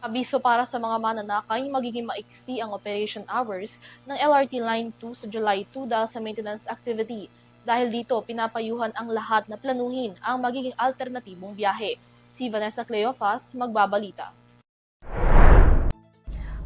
Abiso para sa mga mananakay, magiging maiksi ang operation hours ng LRT Line 2 sa July 2 dahil sa maintenance activity. Dahil dito, pinapayuhan ang lahat na planuhin ang magiging alternatibong biyahe. Si Vanessa Cleofas, magbabalita.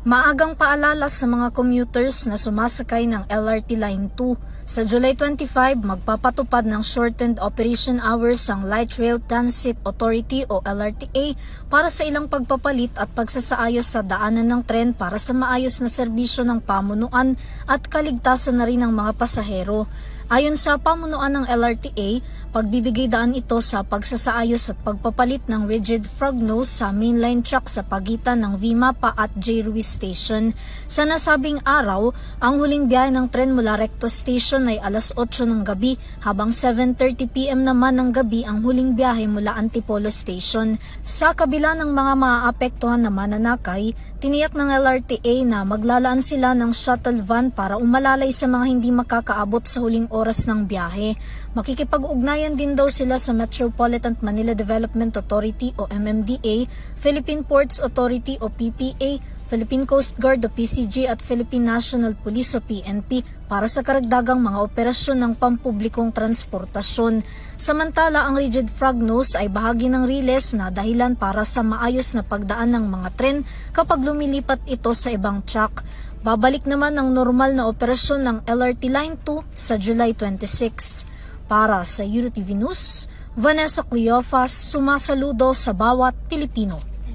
Maagang paalala sa mga commuters na sumasakay ng LRT Line 2. Sa July 25, magpapatupad ng shortened operation hours ang Light Rail Transit Authority o LRTA para sa ilang pagpapalit at pagsasaayos sa daanan ng tren para sa maayos na serbisyo ng pamunuan at kaligtasan na rin ng mga pasahero. Ayon sa pamunuan ng LRTA, pagbibigay daan ito sa pagsasaayos at pagpapalit ng rigid frog nose sa mainline track sa pagitan ng Vimapa at J. Ruiz Station. Sa nasabing araw, ang huling biyahe ng tren mula Recto Station ay alas 8 ng gabi habang 7:30 PM naman ng gabi ang huling biyahe mula Antipolo Station. Sa kabila ng mga maaapektuhan na mananakay, tiniyak ng LRTA na maglalaan sila ng shuttle van para umalalay sa mga hindi makakaabot sa huling oras ng biyahe. Makikipag-ugnayan din daw sila sa Metropolitan Manila Development Authority o MMDA, Philippine Ports Authority o PPA, Philippine Coast Guard o PCG at Philippine National Police o PNP para sa karagdagang mga operasyon ng pampublikong transportasyon. Samantala, ang rigid frog nose ay bahagi ng riles na dahilan para sa maayos na pagdaan ng mga tren kapag lumilipat ito sa ibang track. Babalik naman ang normal na operasyon ng LRT Line 2 sa July 26. Para sa UTV News, Vanessa Cleofas, sumasaludo sa bawat Pilipino.